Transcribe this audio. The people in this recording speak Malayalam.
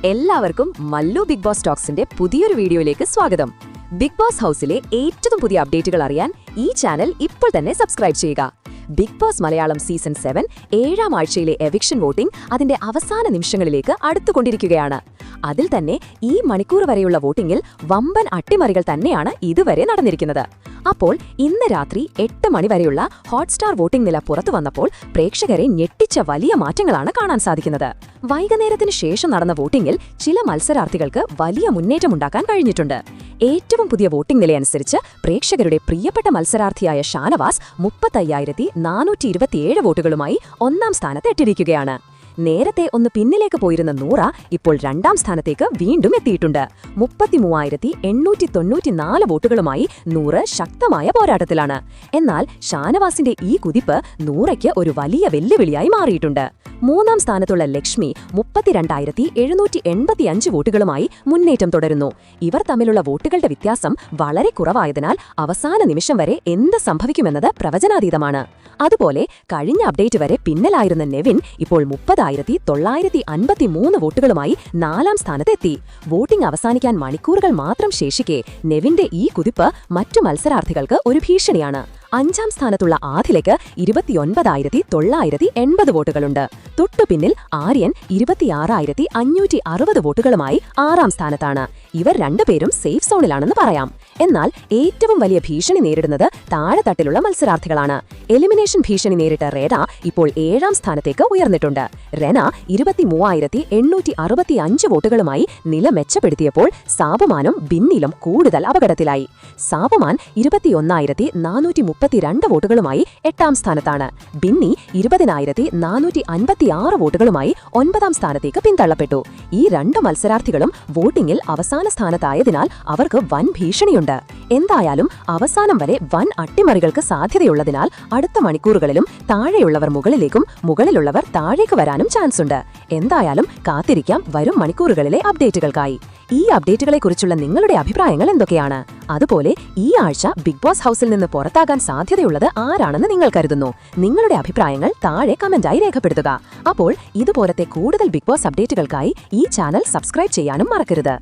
എല്ലാവർക്കും മല്ലു ബിഗ് ബോസ് ടോക്സിന്റെ പുതിയൊരു വീഡിയോയിലേക്ക് സ്വാഗതം. ബിഗ് ബോസ് ഹൗസിലെ ഏറ്റവും പുതിയ അപ്ഡേറ്റുകൾ അറിയാൻ ഈ ചാനൽ ഇപ്പോൾ തന്നെ സബ്സ്ക്രൈബ് ചെയ്യുക. ബിഗ് ബോസ് മലയാളം സീസൺ 7 ഏഴാം ആഴ്ചയിലെ എവിക്ഷൻ വോട്ടിംഗ് അതിന്റെ അവസാന നിമിഷങ്ങളിലേക്ക് അടുത്തുകൊണ്ടിരിക്കുകയാണ്. അതിൽ തന്നെ ഈ മണിക്കൂർ വരെയുള്ള വോട്ടിംഗിൽ വമ്പൻ അട്ടിമറികൾ തന്നെയാണ് ഇതുവരെ നടന്നിരിക്കുന്നത്. അപ്പോൾ ഇന്ന് രാത്രി 8 മണി വരെയുള്ള ഹോട്ട്സ്റ്റാർ വോട്ടിംഗ് നില പുറത്തു വന്നപ്പോൾ പ്രേക്ഷകരെ ഞെട്ടിച്ച വലിയ മാറ്റങ്ങളാണ് കാണാൻ സാധിക്കുന്നത്. വൈകുന്നേരത്തിന് ശേഷം നടന്ന വോട്ടിംഗിൽ ചില മത്സരാർത്ഥികൾക്ക് വലിയ മുന്നേറ്റമുണ്ടാക്കാൻ കഴിഞ്ഞിട്ടുണ്ട്. ഏറ്റവും പുതിയ വോട്ടിംഗ് നിലയനുസരിച്ച് പ്രേക്ഷകരുടെ പ്രിയപ്പെട്ട മത്സരാർത്ഥിയായ ഷാനവാസ് 35,427 വോട്ടുകളുമായി ഒന്നാം സ്ഥാനത്ത് എത്തിയിരിക്കുകയാണ്. നേരത്തെ ഒന്ന് പിന്നിലേക്ക് പോയിരുന്ന നൂറ ഇപ്പോൾ രണ്ടാം സ്ഥാനത്തേക്ക് വീണ്ടും എത്തിയിട്ടുണ്ട്. 33,894 വോട്ടുകളുമായി നൂറ് ശക്തമായ പോരാട്ടത്തിലാണ്. എന്നാൽ ഷാനവാസിന്റെ ഈ കുതിപ്പ് നൂറയ്ക്ക് ഒരു വലിയ വെല്ലുവിളിയായി മാറിയിട്ടുണ്ട്. മൂന്നാം സ്ഥാനത്തുള്ള ലക്ഷ്മി 32,785 വോട്ടുകളുമായി മുന്നേറ്റം തുടരുന്നു. ഇവർ തമ്മിലുള്ള വോട്ടുകളുടെ വ്യത്യാസം വളരെ കുറവായതിനാൽ അവസാന നിമിഷം വരെ എന്ത് സംഭവിക്കുമെന്നത് പ്രവചനാതീതമാണ്. അതുപോലെ കഴിഞ്ഞ അപ്ഡേറ്റ് വരെ പിന്നലായിരുന്ന നെവിൻ ഇപ്പോൾ 30,953 വോട്ടുകളുമായി 4ാം സ്ഥാനത്തെത്തി. വോട്ടിംഗ് അവസാനിക്കാൻ മണിക്കൂറുകൾ മാത്രം ശേഷിക്കെ നെവിന്റെ ഈ കുതിപ്പ് മറ്റു മത്സരാർത്ഥികൾക്ക് ഒരു ഭീഷണിയാണ്. 5ാം സ്ഥാനത്തുള്ള ആദിലയ്ക്ക് 29,980 വോട്ടുകളുണ്ട്. തൊട്ടുപിന്നിൽ ആര്യൻ 26,560 വോട്ടുകളുമായി 6ാം സ്ഥാനത്താണ്. ഇവർ രണ്ടുപേരും സേഫ് സോണിലാണെന്ന് പറയാം. എന്നാൽ ഏറ്റവും വലിയ ഭീഷണി നേരിടുന്നത് താഴെത്തട്ടിലുള്ള മത്സരാർത്ഥികളാണ്. എലിമിനേഷൻ ഭീഷണി നേരിട്ട റെന ഇപ്പോൾ 7ാം സ്ഥാനത്തേക്ക് ഉയർന്നിട്ടുണ്ട്. റെന 23,865 വോട്ടുകളുമായി നില മെച്ചപ്പെടുത്തിയപ്പോൾ സാബുമാനും ബിന്നിലും കൂടുതൽ അപകടത്തിലായി. സാബുമാൻ 21,432 വോട്ടുകളുമായി 8ാം സ്ഥാനത്താണ്. ബിന്നി 20,456 വോട്ടുകളുമായി 9ാം സ്ഥാനത്തേക്ക് പിന്തള്ളപ്പെട്ടു. ഈ രണ്ട് മത്സരാർത്ഥികളും വോട്ടിംഗിൽ അവസാന സ്ഥാനത്തായതിനാൽ അവർക്ക് വൻ ഭീഷണിയുണ്ട്. എന്തായാലും അവസാനം വരെ വൻ അട്ടിമറികൾക്ക് സാധ്യതയുള്ളതിനാൽ അടുത്ത മണിക്കൂറുകളിലും താഴെയുള്ളവർ മുകളിലേക്കും മുകളിലുള്ളവർ താഴേക്ക് വരാനും ചാൻസ് ഉണ്ട്. എന്തായാലും കാത്തിരിക്കാം വരും മണിക്കൂറുകളിലെ അപ്ഡേറ്റുകൾക്കായി. ഈ അപ്ഡേറ്റുകളെക്കുറിച്ചുള്ള നിങ്ങളുടെ അഭിപ്രായങ്ങൾ എന്തൊക്കെയാണ്? അതുപോലെ ഈ ആഴ്ച ബിഗ് ബോസ് ഹൗസിൽ നിന്ന് പുറത്താകാൻ സാധ്യതയുള്ളത് ആരാണെന്ന് നിങ്ങൾ കരുതുന്നു? നിങ്ങളുടെ അഭിപ്രായങ്ങൾ താഴെ കമന്റായി രേഖപ്പെടുത്തുക. അപ്പോൾ ഇതുപോലത്തെ കൂടുതൽ ബിഗ് ബോസ് അപ്ഡേറ്റുകൾക്കായി ഈ ചാനൽ സബ്സ്ക്രൈബ് ചെയ്യാനും മറക്കരുത്.